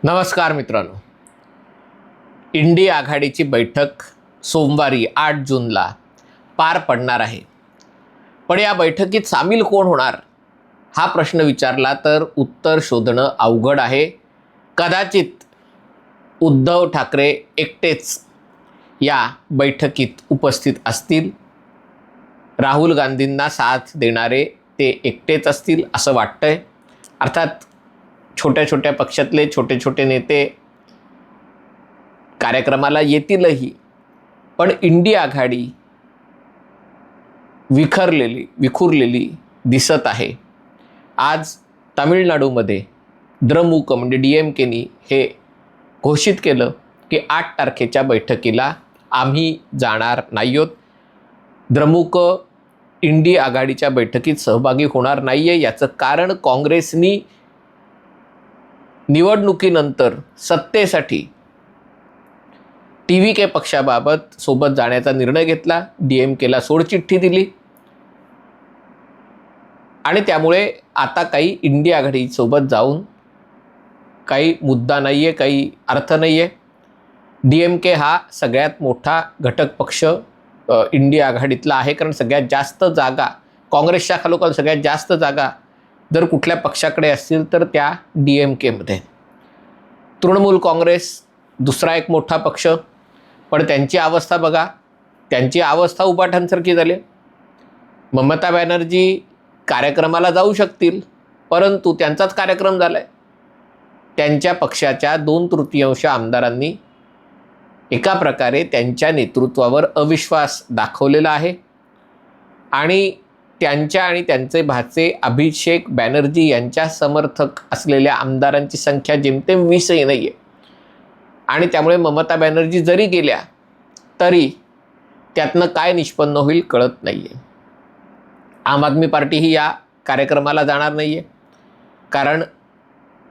नमस्कार मित्रांनो, इंडी आघाडीची बैठक सोमवारी 8 जूनला पार पडणार आहे. पण या बैठकीत सामील कोण होणार हा प्रश्न विचारला तर उत्तर शोधणं अवघड आहे. कदाचित उद्धव ठाकरे एकटेच या बैठकीत उपस्थित असतील. राहुल गांधींना साथ देणारे ते एकटेच असतील असं वाटतंय. अर्थात छोट्या छोट्या पक्षातले छोटे छोटे नेते कार्यक्रमाला येतीलही, पण इंडी आघाडी विखुरलेली दिसत आहे. आज तामिळनाडूमध्ये द्रमुक म्हणजे DMKनी हे घोषित केलं की 8 तारखेच्या बैठकीला आम्ही जाणार नाही आहोत. द्रमुक इंडी आघाडीच्या बैठकीत सहभागी होणार नाही आहे. याचं कारण काँग्रेसनी निवडणुकीनंतर सत्तेसाठी TVK पक्षाबाबत सोबत जाण्याचा निर्णय घेतला. DMKला सोडचिठ्ठी दिली आणि त्यामुळे आता काही इंडी आघाडीसोबत जाऊन काही मुद्दा नाही आहे, काही अर्थ नाही आहे. DMK हा सगळ्यात मोठा घटक पक्ष इंडी आघाडीतला आहे, कारण सगळ्यात जास्त जागा काँग्रेसच्या खालोखाल सगळ्यात जास्त जागा जर कुठल्या पक्षाकडे असतील तर त्या DMKमध्ये. तृणमूल काँग्रेस दुसरा एक मोठा पक्ष, पण त्यांची अवस्था बघा, त्यांची अवस्था उपाठांसारखी झाली. ममता बॅनर्जी कार्यक्रमाला जाऊ शकतील, परंतु त्यांचाच कार्यक्रम झाला आहे. त्यांच्या पक्षाच्या 2/3 आमदारांनी एका प्रकारे त्यांच्या नेतृत्वावर अविश्वास दाखवलेला आहे आणि त्यांच्या आणि त्यांचे भाचे अभिषेक बॅनर्जी यांच्या समर्थक असलेल्या आमदारांची संख्या जेमतेम 20ही नाही आहे. आणि त्यामुळे ममता बॅनर्जी जरी गेल्या तरी त्यातनं काय निष्पन्न होईल कळत नाही आहे. आम आदमी पार्टीही या कार्यक्रमाला जाणार नाही आहे, कारण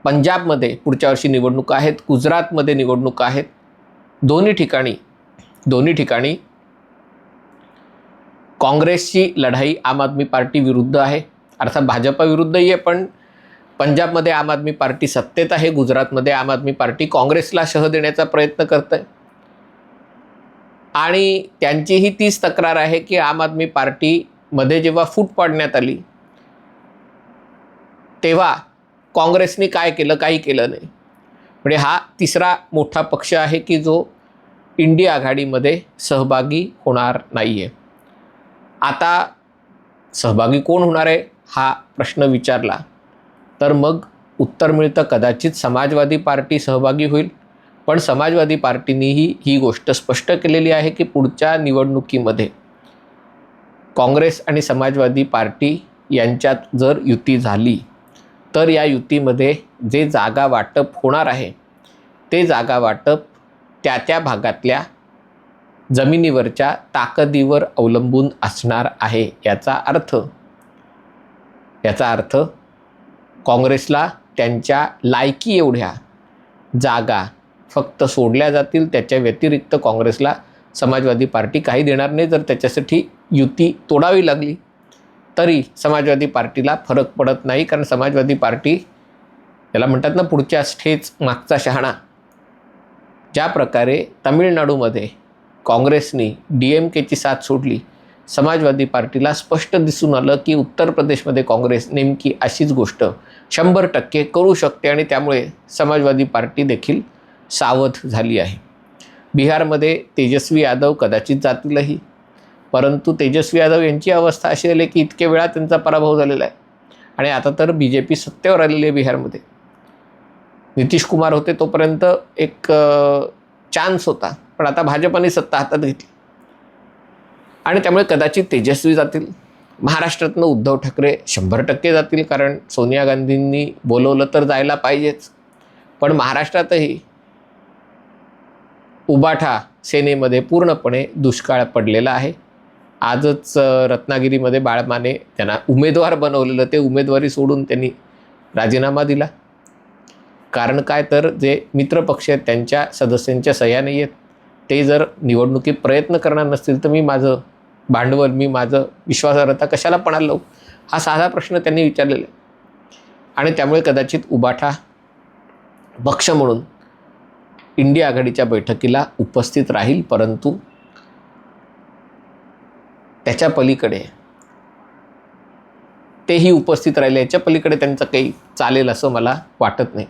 पंजाबमध्ये पुढच्या वर्षी निवडणुका आहेत, गुजरातमध्ये निवडणुका आहेत. दोन्ही ठिकाणी काँग्रेसची लढाई आम आदमी पार्टी विरुद्ध आहे, अर्थात भाजपा विरुद्धही आहे. पण पंजाबमध्ये आम आदमी पार्टी सत्तेत आहे, गुजरातमध्ये आम आदमी पार्टी काँग्रेसला शह देण्याचा प्रयत्न करत आहे. आणि त्यांचीही तीच तक्रार आहे की आम आदमी पार्टीमध्ये जेव्हा फूट पाडण्यात आली तेव्हा काँग्रेसने काय केलं, काही केलं नाही. म्हणजे हा तिसरा मोठा पक्ष आहे की जो इंडी आघाडीमध्ये सहभागी होणार नाही आहे. आता सहभागी कोण होणार आहे हा प्रश्न विचारला तर मग उत्तर मिळतं कदाचित समाजवादी पार्टी सहभागी होईल. पण समाजवादी पार्टीनेही ही गोष्ट स्पष्ट केलेली आहे की पुढच्या निवडणुकीमध्ये काँग्रेस आणि समाजवादी पार्टी यांच्यात जर युती झाली तर या युतीमध्ये जे जागा वाटप होणार आहे ते जागा वाटप त्या भागातल्या जमिनीवरच्या ताकदीवर अवलंबून असणार आहे. याचा अर्थ काँग्रेसला त्यांच्या लायकी एवढ्या जागा फक्त सोडल्या जातील. त्याच्या व्यतिरिक्त काँग्रेसला समाजवादी पार्टी काही देणार नाही. जर त्याच्यासाठी युती तोडावी लागली तरी समाजवादी पार्टीला फरक पडत नाही, कारण समाजवादी पार्टी याला म्हणतात ना पुढच्या ठेच मागचा शहाणा. ज्या प्रकारे तामिळनाडूमध्ये काँग्रेसने DMKची साथ सोडली, समाजवादी पार्टीला स्पष्ट दिसून आलं की उत्तर प्रदेशमध्ये काँग्रेस नेमकी अशीच गोष्ट 100% करू शकते आणि त्यामुळे समाजवादी पार्टी देखील सावध झाली आहे. बिहारमध्ये तेजस्वी यादव कदाचित जातीलही, परंतु तेजस्वी यादव यांची अवस्था अशी झाली की इतके वेळा त्यांचा पराभव झालेला आहे आणि आता तर BJP सत्तेवर आलेली आहे बिहारमध्ये. नितीश कुमार होते तोपर्यंत एक चान्स होता, पण आता भाजपाने सत्ता हातात घेतली आणि त्यामुळे कदाचित तेजस्वी जातील. महाराष्ट्रातनं उद्धव ठाकरे 100% जातील, कारण सोनिया गांधींनी बोलवलं तर जायला पाहिजेच. पण महाराष्ट्रातही उबाठा सेनेमध्ये पूर्णपणे दुष्काळ पडलेला आहे. आजच रत्नागिरीमध्ये बाळमाने त्यांना उमेदवार बनवलेलं, ते उमेदवारी सोडून त्यांनी राजीनामा दिला. कारण काय तर जे मित्रपक्ष आहेत त्यांच्या सदस्यांच्या सह्या नाही आहेत, ते जर निवडणुकीत प्रयत्न करणार नसतील तर मी माझं भांडवल मी माझं विश्वासार्हता कशाला पणाला लावू, हा साधा प्रश्न त्यांनी विचारलेला आहे. आणि त्यामुळे कदाचित उबाठा पक्ष म्हणून इंडिया आघाडीच्या बैठकीला उपस्थित राहील, परंतु त्याच्या पलीकडे तेही उपस्थित राहिले, याच्या पलीकडे त्यांचं काही चालेल असं मला वाटत नाही.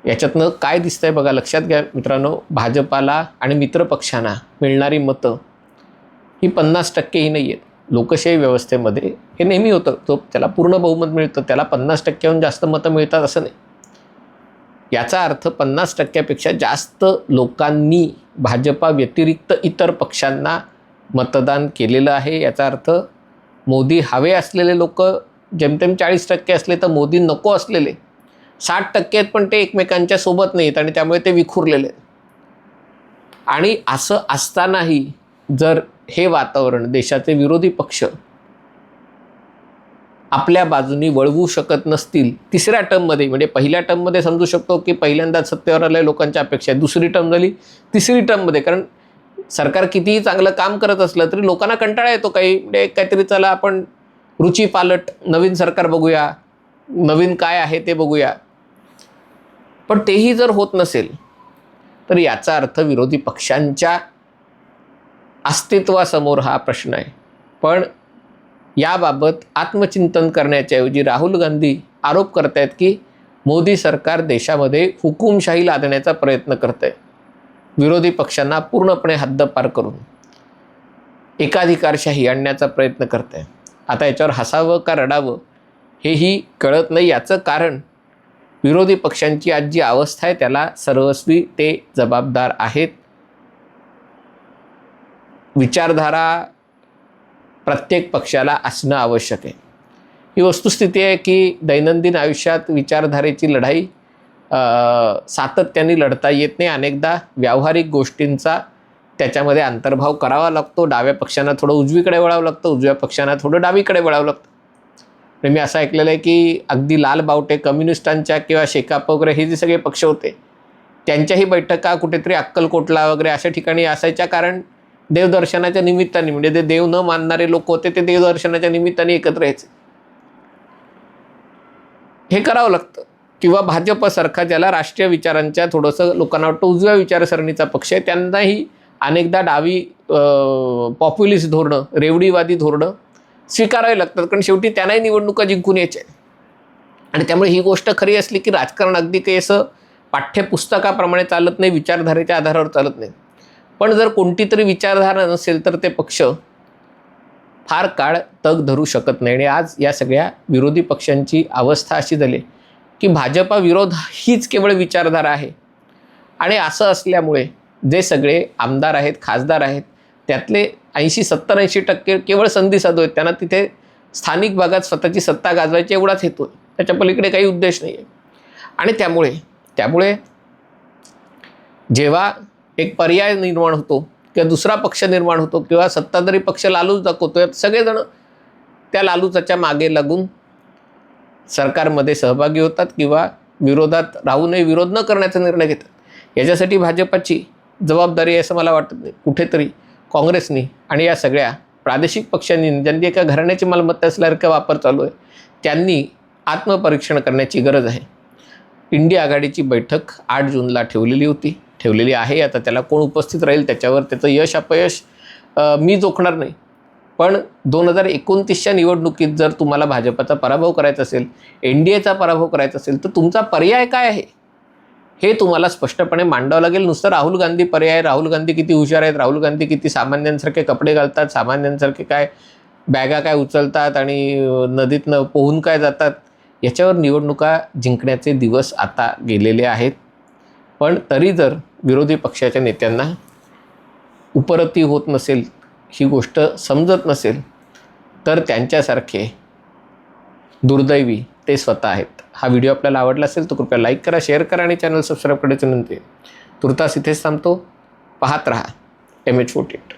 याच्यातनं काय दिसतंय बघा, लक्षात घ्या मित्रांनो, भाजपाला आणि मित्रपक्षांना मिळणारी मतं ही 50% ही नाही आहेत. लोकशाही व्यवस्थेमध्ये हे नेहमी होतं, तो त्याला पूर्ण बहुमत मिळतं, त्याला 50%हून जास्त मतं मिळतात असं नाही. याचा अर्थ 50%पेक्षा जास्त लोकांनी भाजपा व्यतिरिक्त इतर पक्षांना मतदान केलेलं आहे. याचा अर्थ मोदी हवे असलेले लोक जेमतेम 40% असले तर मोदी नको असलेले 60% आहेत, पण ते एकमेकांच्या सोबत नाहीत आणि त्यामुळे ते विखुरलेले आहेत. आणि असं असतानाही जर हे वातावरण देशाचे विरोधी पक्ष आपल्या बाजूनी वळवू शकत नसतील, तिसऱ्या टर्ममध्ये, म्हणजे पहिल्या टर्ममध्ये समजू शकतो की पहिल्यांदा सत्तेवर आलेल्या लोकांच्या अपेक्षा, दुसरी टर्म झाली, तिसरी टर्ममध्ये, कारण सरकार कितीही चांगलं काम करत असलं तरी लोकांना कंटाळा येतो काही, म्हणजे काहीतरी चला आपण रुची पालट नवीन सरकार बघूया, नवीन काय आहे ते बघूया. पण तेही जर होत नसेल तर याचा अर्थ विरोधी पक्षांच्या अस्तित्वासमोर हा प्रश्न आहे. पण याबाबत आत्मचिंतन करण्याच्या ऐवजी राहुल गांधी आरोप करत आहेत की मोदी सरकार देशामध्ये हुकुमशाही लादण्याचा प्रयत्न करत आहे, विरोधी पक्षांना पूर्णपणे हद्दपार करून एकाधिकारशाही आणण्याचा प्रयत्न करत आहे. आता याच्यावर हसावं का रडावं हेही कळत नाही. याचं कारण विरोधी पक्षांची आज जी अवस्था आहे त्याला सर्वस्वी ते जबाबदार आहेत. विचारधारा प्रत्येक पक्षाला असणं आवश्यक आहे. ही वस्तुस्थिती आहे की दैनंदिन आयुष्यात विचारधारेची लढाई सातत्याने लढता येत नाही. अनेकदा व्यावहारिक गोष्टींचा त्याच्यामध्ये अंतर्भाव करावा लागतो. डाव्या पक्षांना थोडं उजवीकडे वळावं लागतं, उजव्या पक्षांना थोडं डावीकडे वळावं लागतं. मी असं ऐकलेलं आहे की अगदी लाल बावटे कम्युनिस्टांच्या किंवा शेकाप वगैरे हे जे सगळे पक्ष होते त्यांच्याही बैठका कुठेतरी अक्कलकोटला वगैरे अशा ठिकाणी असायच्या, कारण देवदर्शनाच्या निमित्ताने, म्हणजे ते देव न मानणारे लोक होते ते देवदर्शनाच्या निमित्ताने एकत्र यायचे. हे करावं लागतं. किंवा भाजपसारखा ज्याला राष्ट्रीय विचारांच्या थोडंसं लोकांना वाटतं उजव्या विचारसरणीचा पक्ष आहे, त्यांनाही अनेकदा डावी पॉप्युलिस्ट धोरणं, रेवडीवादी धोरणं स्वीकारावी लागतात, कारण शेवटी त्यांनाही निवडणुका जिंकून यायच्या. आणि त्यामुळे ही गोष्ट खरी असली की राजकारण अगदी काही असं पाठ्यपुस्तकाप्रमाणे चालत नाही, विचारधारेच्या आधारावर चालत नाही. पण जर कोणती तरी विचारधारा नसेल तर ते पक्ष फार काळ तग धरू शकत नाही. आणि आज या सगळ्या विरोधी पक्षांची अवस्था अशी झाली की भाजपा विरोध हीच केवळ विचारधारा आहे. आणि असं असल्यामुळे जे सगळे आमदार आहेत, खासदार आहेत, त्यातले 80-70-80% केवळ संधी साधू आहेत. त्यांना तिथे स्थानिक भागात स्वतःची सत्ता गाजवायची एवढाच हेतू आहे, त्याच्या पलीकडे काही उद्देश नाही आहे. आणि त्यामुळे जेव्हा एक पर्याय निर्माण होतो किंवा दुसरा पक्ष निर्माण होतो किंवा सत्ताधारी पक्ष लालूच दाखवतो, सगळेजण त्या लालूचाच्या मागे लागून सरकारमध्ये सहभागी होतात किंवा विरोधात राहूनही विरोध न करण्याचा निर्णय घेतात. याच्यासाठी भाजपाची जबाबदारी आहे असं मला वाटत नाही. कुठेतरी काँग्रेसनी आणि या सगळ्या प्रादेशिक पक्षांनी, ज्यांनी एका घराण्याची मालमत्ता असल्यासारखा वापर चालू आहे, त्यांनी आत्मपरीक्षण करण्याची गरज आहे. इंडिया आघाडीची बैठक 8 जूनला ठेवलेली आहे. आता त्याला कोण उपस्थित राहील त्याच्यावर त्याचं यश अपयश मी जोखणार नाही. पण 2029च्या निवडणुकीत जर तुम्हाला भाजपचा पराभव करायचा असेल, NDAचा पराभव करायचा असेल, तर तुमचा पर्याय काय आहे हे तुम्हाला स्पष्टपणे मांडावं लागेल. नुसतं राहुल गांधी पर्याय, राहुल गांधी किती हुशार आहेत, राहुल गांधी किती सामान्यांसारखे कपडे घालतात, सामान्यांसारखे काय बॅगा काय उचलतात आणि नदीतनं पोहून काय जातात, याच्यावर निवडणुका जिंकण्याचे दिवस आता गेलेले आहेत. पण तरी जर विरोधी पक्षाच्या नेत्यांना उपरती होत नसेल, ही गोष्ट समजत नसेल, तर त्यांच्यासारखे दुर्दैवी ते स्वतः आहेत. हा व्हिडिओ आपल्याला आवडला असेल तर कृपया लाईक करा, शेअर करा आणि चॅनल सबस्क्राईब करायची विनंती आहे. तुर्तास इथेच थांबतो. पाहत रहा MH48.